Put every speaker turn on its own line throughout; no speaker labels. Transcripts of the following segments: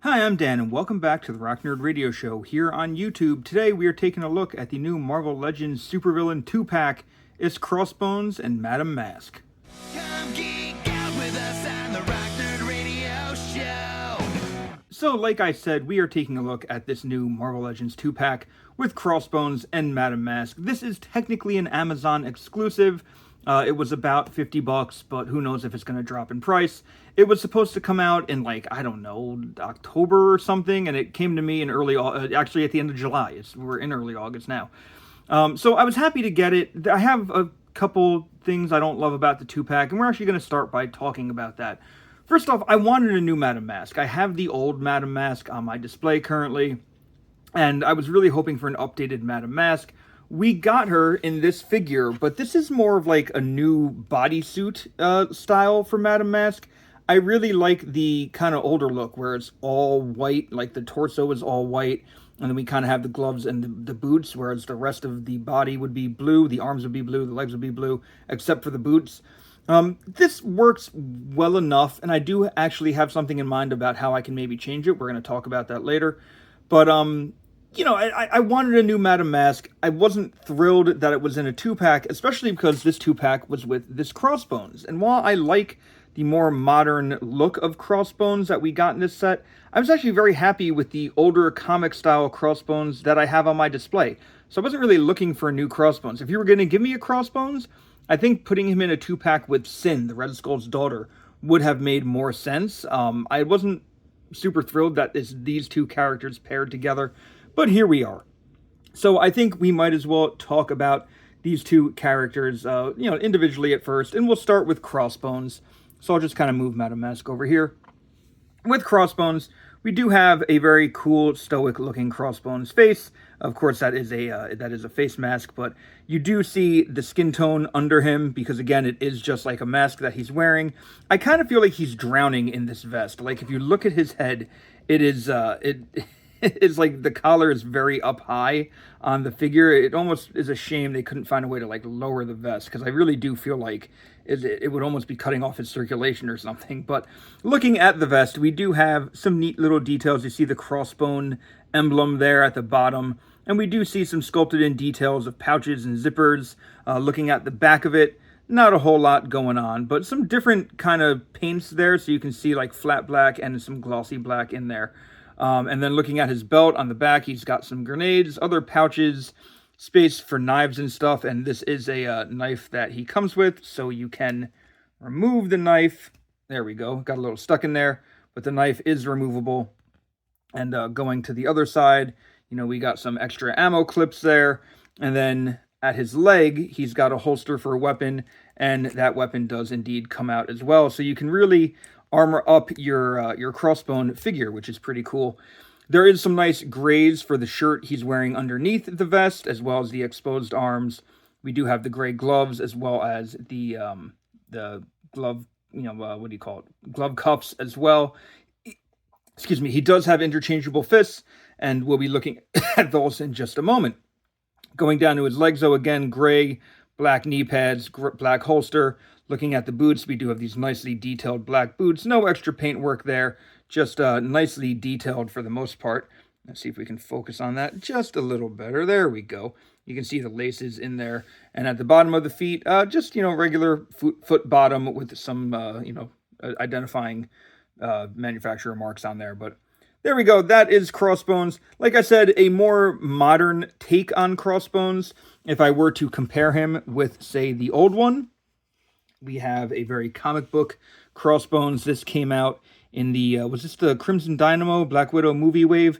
Hi, I'm Dan, and welcome back to the Rock Nerd Radio Show here on YouTube. Today we are taking a look at the new Marvel Legends supervillain 2-pack. It's Crossbones and Madame Masque.
Come geek out with us on the Rock Nerd Radio Show.
So, like I said, we are taking a look at this new Marvel Legends 2-pack with Crossbones and Madame Masque. This is technically an Amazon exclusive. It was about $50, but who knows if it's going to drop in price. It was supposed to come out in, October or something, and it came to me in actually at the end of July. We're in early August now. So I was happy to get it. I have a couple things I don't love about the 2-pack, and we're actually going to start by talking about that. First off, I wanted a new Madame Masque. I have the old Madame Masque on my display currently, and I was really hoping for an updated Madame Masque. We got her in this figure, but this is more of like a new bodysuit style for Madame Masque. I really like the kind of older look where it's all white, like the torso is all white, and then we kind of have the gloves and the boots, whereas the rest of the body would be blue, the arms would be blue, the legs would be blue, except for the boots. This works well enough, and I do actually have something in mind about how I can maybe change it. We're going to talk about that later. But, I wanted a new Madame Masque. I wasn't thrilled that it was in a 2-pack, especially because this 2-pack was with this Crossbones. And while I like the more modern look of Crossbones that we got in this set, I was actually very happy with the older comic-style Crossbones that I have on my display. So I wasn't really looking for a new Crossbones. If you were going to give me a Crossbones, I think putting him in a 2-pack with Sin, the Red Skull's daughter, would have made more sense. I wasn't super thrilled that these two characters paired together, but here we are. So I think we might as well talk about these two characters, individually at first, and we'll start with Crossbones. So I'll just kind of move Madame Masque over here. With Crossbones, we do have a very cool, stoic-looking Crossbones face. Of course, that is a face mask, but you do see the skin tone under him because, again, it is just like a mask that he's wearing. I kind of feel like he's drowning in this vest. Like, if you look at his head, it's like the collar is very up high on the figure. It almost is a shame they couldn't find a way to lower the vest, because I really do feel like it would almost be cutting off his circulation or something. But looking at the vest, we do have some neat little details. You see the crossbone emblem there at the bottom, and we do see some sculpted in details of pouches and zippers. Looking at the back of it, not a whole lot going on, but some different kind of paints there, so you can see like flat black and some glossy black in there. And then looking at his belt on the back, he's got some grenades, other pouches, space for knives and stuff. And this is a knife that he comes with, so you can remove the knife. There we go. Got a little stuck in there, but the knife is removable. And going to the other side, we got some extra ammo clips there. And then at his leg, he's got a holster for a weapon, and that weapon does indeed come out as well. So you can really armor up your crossbone figure, which is pretty cool. There is some nice grays for the shirt he's wearing underneath the vest, as well as the exposed arms. We do have the gray gloves, as well as the glove, glove cuffs as well. Excuse me. He does have interchangeable fists, and we'll be looking at those in just a moment. Going down to his legs, though, again, gray, black knee pads, black holster. Looking at the boots, we do have these nicely detailed black boots. No extra paint work there, just nicely detailed for the most part. Let's see if we can focus on that just a little better. There we go. You can see the laces in there. And at the bottom of the feet, just, regular foot bottom with some, identifying manufacturer marks on there. But there we go. That is Crossbones. Like I said, a more modern take on Crossbones. If I were to compare him with, say, the old one, we have a very comic book Crossbones. This came out in the, was this the Crimson Dynamo Black Widow movie wave?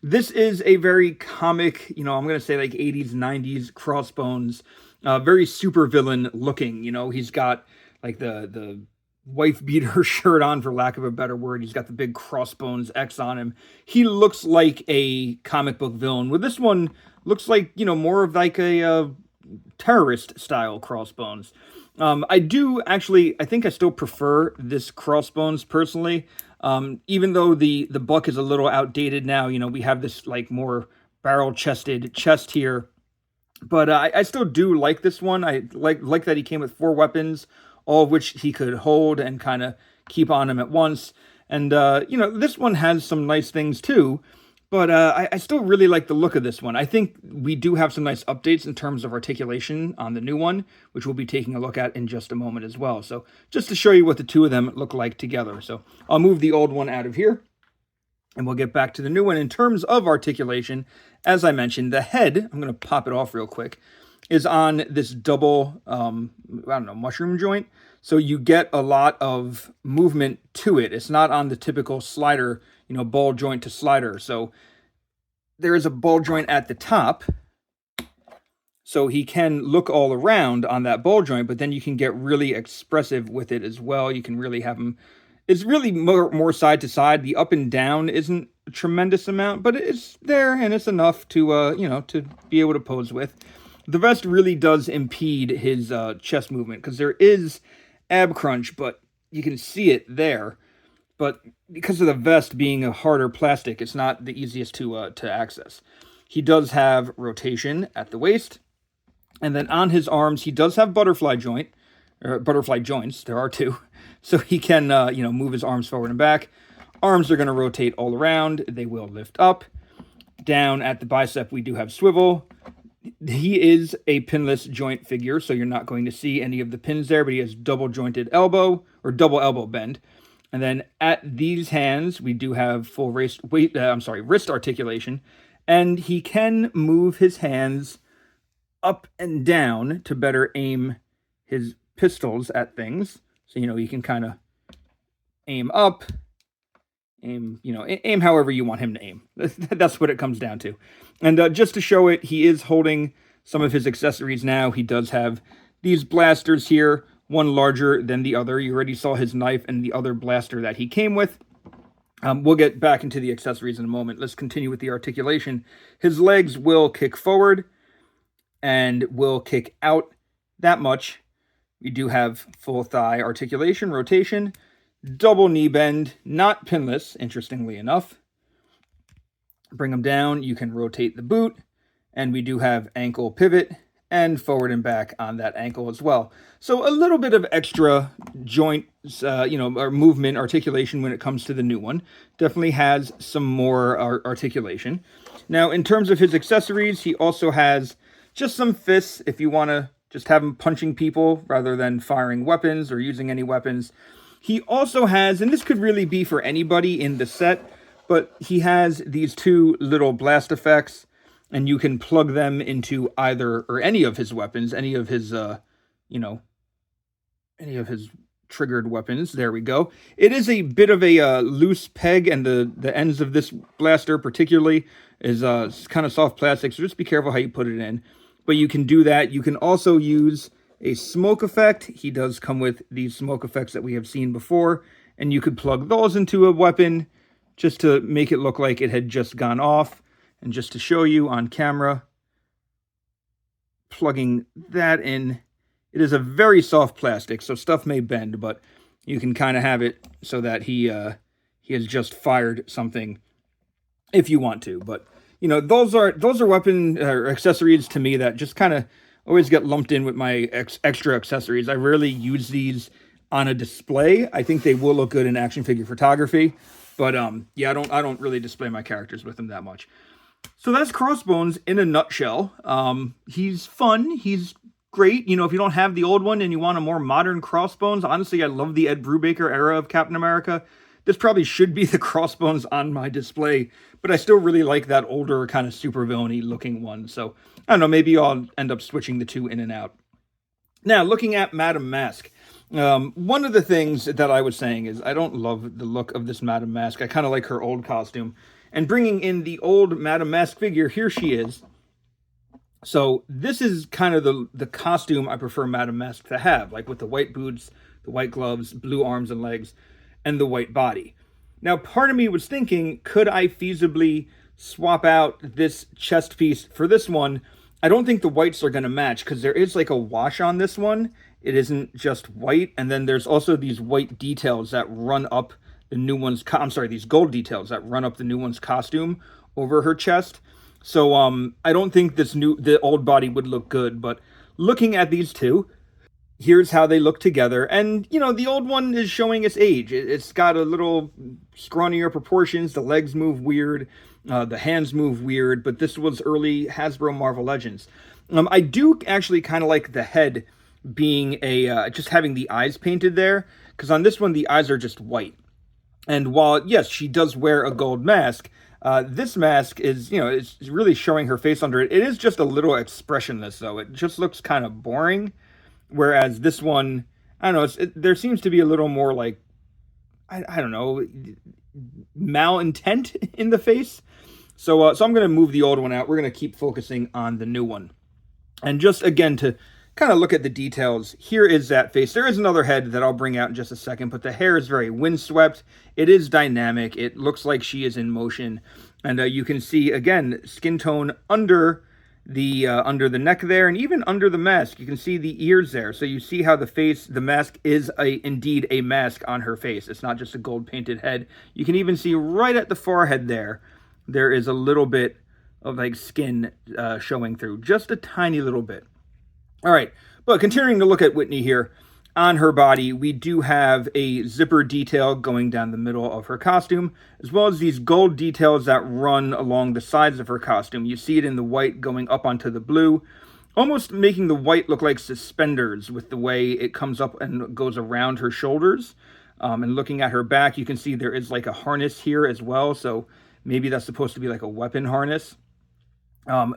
This is a very comic, I'm going to say like 80s, 90s Crossbones. Very super villain looking. He's got like the wife beater shirt on, for lack of a better word. He's got the big Crossbones X on him. He looks like a comic book villain. With this one, looks like, more of like a terrorist style Crossbones. I think I still prefer this Crossbones personally. Even though the buck is a little outdated now, we have this like more barrel-chested chest here. But I still do like this one. I like that he came with 4 weapons, all of which he could hold and kind of keep on him at once. And, this one has some nice things too, but I still really like the look of this one. I think we do have some nice updates in terms of articulation on the new one, which we'll be taking a look at in just a moment as well. So just to show you what the two of them look like together. So I'll move the old one out of here, and we'll get back to the new one. In terms of articulation, as I mentioned, the head, I'm going to pop it off real quick, is on this double, mushroom joint. So you get a lot of movement to it. It's not on the typical slider, ball joint to slider. So there is a ball joint at the top. So he can look all around on that ball joint, but then you can get really expressive with it as well. You can really have him, it's really more side to side. The up and down isn't a tremendous amount, but it's there and it's enough to, to be able to pose with. The vest really does impede his chest movement because there is ab crunch, but you can see it there. But because of the vest being a harder plastic, it's not the easiest to access. He does have rotation at the waist, and then on his arms he does have butterfly joints. There are two, so he can move his arms forward and back. Arms are going to rotate all around. They will lift up. Down at the bicep we do have swivel. He is a pinless joint figure, so you're not going to see any of the pins there, but he has double jointed elbow or double elbow bend. And then at these hands, we do have full wrist articulation, and he can move his hands up and down to better aim his pistols at things. So, he can kind of aim up, aim however you want him to aim. That's what it comes down to. And just to show it, he is holding some of his accessories now. He does have these blasters here, one larger than the other. You already saw his knife and the other blaster that he came with. We'll get back into the accessories in a moment. Let's continue with the articulation. His legs will kick forward and will kick out that much. We do have full thigh articulation, rotation, double knee bend, not pinless, interestingly enough. Bring them down, you can rotate the boot, and we do have ankle pivot and forward and back on that ankle as well. So a little bit of extra joint, or movement articulation when it comes to the new one. Definitely has some more articulation. Now, in terms of his accessories, he also has just some fists if you want to just have him punching people rather than firing weapons or using any weapons. He also has, and this could really be for anybody in the set, but he has these two little blast effects, and you can plug them into either or any of his weapons, any of his, any of his triggered weapons. There we go. It is a bit of a loose peg, and the ends of this blaster particularly is kind of soft plastic, so just be careful how you put it in. But you can do that. You can also use a smoke effect. He does come with these smoke effects that we have seen before, and you could plug those into a weapon just to make it look like it had just gone off. And just to show you on camera, plugging that in, it is a very soft plastic, so stuff may bend, but you can kind of have it so that he has just fired something if you want to. But those are weapon or accessories to me that just kind of always get lumped in with my extra accessories. I rarely use these on a display. I think they will look good in action figure photography, but yeah, I don't really display my characters with them that much. So that's Crossbones in a nutshell. He's fun. He's great. If you don't have the old one and you want a more modern Crossbones, honestly, I love the Ed Brubaker era of Captain America. This probably should be the Crossbones on my display, but I still really like that older kind of supervillainy looking one. So I don't know, maybe I'll end up switching the two in and out. Now, looking at Madame Masque. One of the things that I was saying is I don't love the look of this Madame Masque. I kind of like her old costume. And bringing in the old Madame Masque figure, here she is. So this is kind of the costume I prefer Madame Masque to have, like with the white boots, the white gloves, blue arms and legs, and the white body. Now, part of me was thinking, could I feasibly swap out this chest piece for this one? I don't think the whites are going to match because there is like a wash on this one. It isn't just white. And then there's also these white details that run up the new one's, these gold details that run up the new one's costume over her chest. So I don't think the old body would look good, but looking at these two, here's how they look together. And, you know, the old one is showing its age. It's got a little scrawnier proportions. The legs move weird. The hands move weird. But this was early Hasbro Marvel Legends. I do actually kind of like the head being just having the eyes painted there. Because on this one, the eyes are just white. And while, yes, she does wear a gold mask, this mask is, you know, it's really showing her face under it. It is just a little expressionless, though. It just looks kind of boring. Whereas this one, I don't know, there seems to be a little more like, I don't know, malintent in the face. So I'm going to move the old one out. We're going to keep focusing on the new one. And just again, to kind of look at the details, here is that face. There is another head that I'll bring out in just a second, but the hair is very windswept. It is dynamic. It looks like she is in motion. And you can see, again, skin tone under the neck there, and even under the mask. You can see the ears there. So you see how the mask is indeed a mask on her face. It's not just a gold painted head. You can even see right at the forehead there is a little bit of like skin showing through, just a tiny little bit. All right, but continuing to look at Whitney here, on her body, we do have a zipper detail going down the middle of her costume, as well as these gold details that run along the sides of her costume. You see it in the white going up onto the blue, almost making the white look like suspenders with the way it comes up and goes around her shoulders. And looking at her back, you can see there is like a harness here as well, so maybe that's supposed to be like a weapon harness.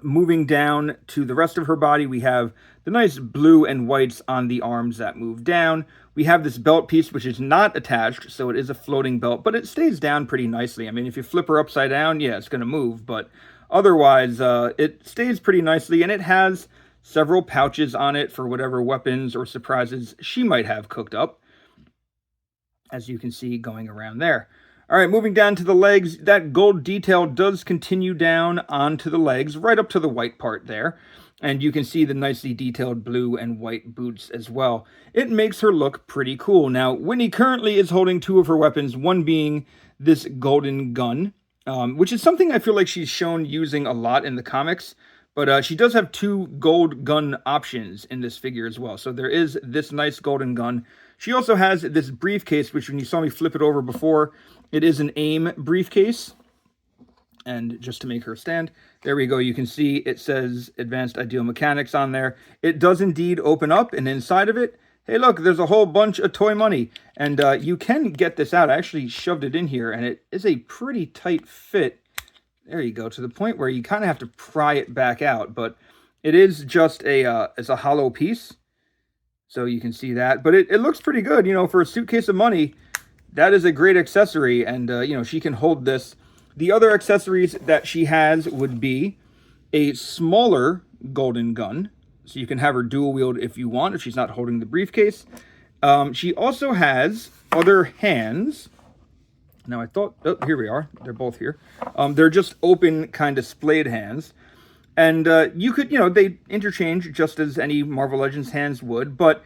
Moving down to the rest of her body, we have the nice blue and whites on the arms that move down. We have this belt piece, which is not attached, so it is a floating belt, but it stays down pretty nicely. I mean, if you flip her upside down, yeah, it's going to move, but otherwise, it stays pretty nicely, and it has several pouches on it for whatever weapons or surprises she might have cooked up, as you can see going around there. All right, moving down to the legs, that gold detail does continue down onto the legs, right up to the white part there. And you can see the nicely detailed blue and white boots as well. It makes her look pretty cool. Now, Whitney currently is holding two of her weapons, one being this golden gun, which is something I feel like she's shown using a lot in the comics. But she does have two gold gun options in this figure as well. So there is this nice golden gun. She also has this briefcase, which when you saw me flip it over before, it is an AIM briefcase. And just to make her stand, there we go. You can see it says Advanced Ideal Mechanics on there. It does indeed open up, and inside of it, hey, look, there's a whole bunch of toy money. And you can get this out. I actually shoved it in here, and it is a pretty tight fit. There you go, to the point where you kind of have to pry it back out. But it is just it's a hollow piece. So you can see that. But it looks pretty good, you know, for a suitcase of money. That is a great accessory, and, you know, she can hold this. The other accessories that she has would be a smaller golden gun. So you can have her dual wield if you want, if she's not holding the briefcase. She also has other hands. Now I thought, oh, here we are. They're both here. They're just open kind of splayed hands. And you could, you know, they interchange just as any Marvel Legends hands would. But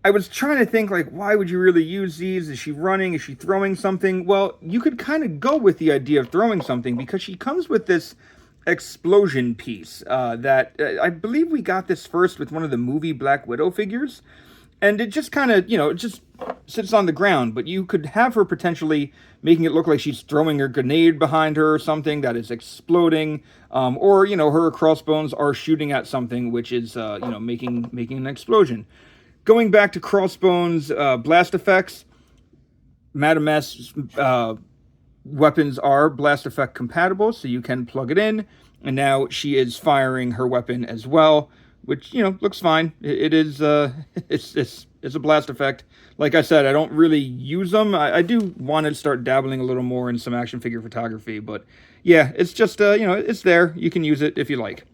I was trying to think, like, why would you really use these? Is she running? Is she throwing something? Well, you could kind of go with the idea of throwing something because she comes with this explosion piece that I believe we got this first with one of the movie Black Widow figures. And it just kind of, you know, it just sits on the ground. But you could have her potentially making it look like she's throwing a grenade behind her or something that is exploding. Or, you know, her crossbones are shooting at something which is, you know, making an explosion. Going back to Crossbones blast effects, Madame Masque's weapons are blast effect compatible, so you can plug it in. And now she is firing her weapon as well, which, you know, looks fine. It is, it's a blast effect. Like I said, I don't really use them. I do want to start dabbling a little more in some action figure photography, but yeah, it's just, you know, it's there. You can use it if you like.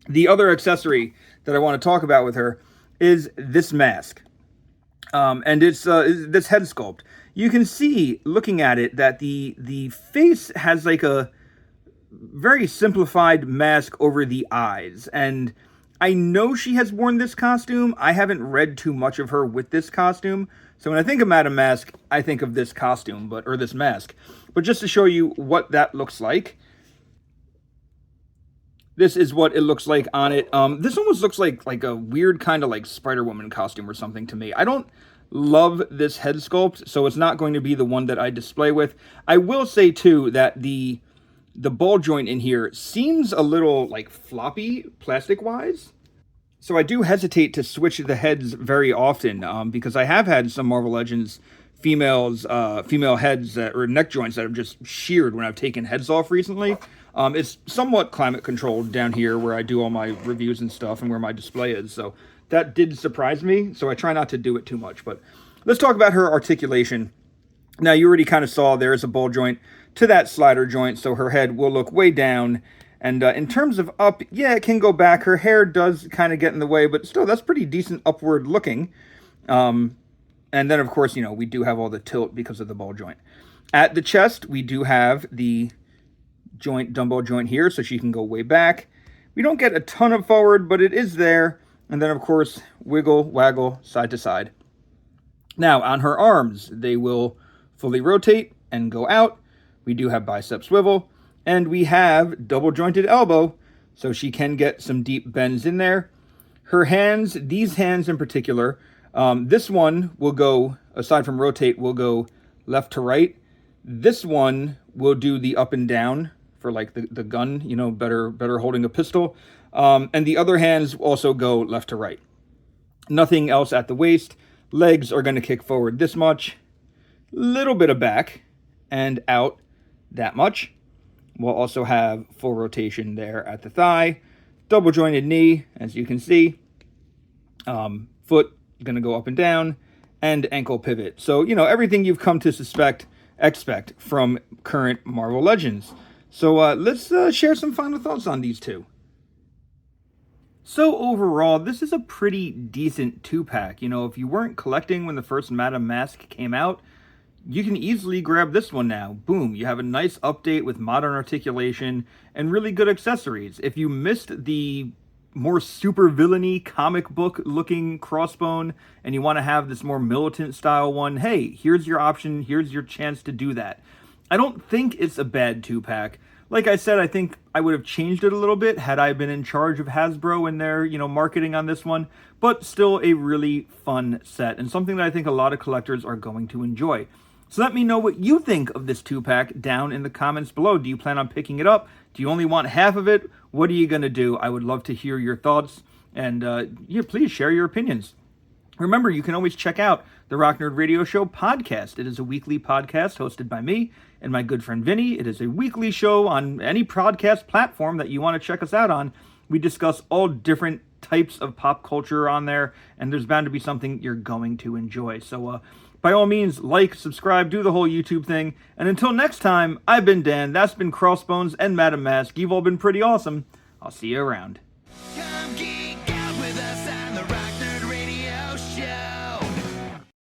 The other accessory that I want to talk about with her is this mask. And it's this head sculpt. You can see, looking at it, that the face has like a very simplified mask over the eyes. And I know she has worn this costume. I haven't read too much of her with this costume. So when I think of Madame Masque, I think of this costume, or this mask. But just to show you what that looks like, This is what it looks like on it. This almost looks like a weird kind of like Spider-Woman costume or something to me. I don't love this head sculpt, so it's not going to be the one that I display with. I will say too that the ball joint in here seems a little like floppy plastic wise. So I do hesitate to switch the heads very often because I have had some Marvel Legends female heads or neck joints that have just sheared when I've taken heads off recently. It's somewhat climate controlled down here where I do all my reviews and stuff and where my display is. So that did surprise me. So I try not to do it too much. But let's talk about her articulation. Now, you already kind of saw there is a ball joint to that slider joint. So her head will look way down. And in terms of up, yeah, it can go back. Her hair does kind of get in the way, but still, that's pretty decent upward looking. And then, of course, we do have all the tilt because of the ball joint. At the chest, we do have the dumbbell joint here, so she can go way back. We don't get a ton of forward, but it is there. And then, of course, wiggle, waggle, side to side. Now, on her arms, they will fully rotate and go out. We do have bicep swivel. And we have double jointed elbow, so she can get some deep bends in there. Her hands, these hands in particular, this one will go, aside from rotate, will go left to right. This one will do the up and down for like the gun, better holding a pistol. And the other hands also go left to right. Nothing else at the waist. Legs are going to kick forward this much. Little bit of back and out that much. We'll also have full rotation there at the thigh. Double jointed knee, as you can see. Foot going to go up and down. And ankle pivot. So, everything you've come to expect from current Marvel Legends. So let's share some final thoughts on these two. So overall, this is a pretty decent 2-pack. If you weren't collecting when the first Madame Masque came out, you can easily grab this one now. Boom, you have a nice update with modern articulation and really good accessories. If you missed the more super villainy comic book looking Crossbone and you want to have this more militant style one, hey, here's your option, here's your chance to do that. I don't think it's a bad 2-pack. Like I said, I think I would have changed it a little bit had I been in charge of Hasbro and their, marketing on this one, but still a really fun set and something that I think a lot of collectors are going to enjoy. So let me know what you think of this 2-pack down in the comments below. Do you plan on picking it up? Do you only want half of it? What are you going to do? I would love to hear your thoughts, and please share your opinions. Remember, you can always check out the Rock Nerd Radio Show podcast. It is a weekly podcast hosted by me and my good friend Vinny. It is a weekly show on any podcast platform that you want to check us out on. We discuss all different types of pop culture on there, and there's bound to be something you're going to enjoy. So by all means, like, subscribe, do the whole YouTube thing. And until next time, I've been Dan. That's been Crossbones and Madame Masque. You've all been pretty awesome. I'll see you around.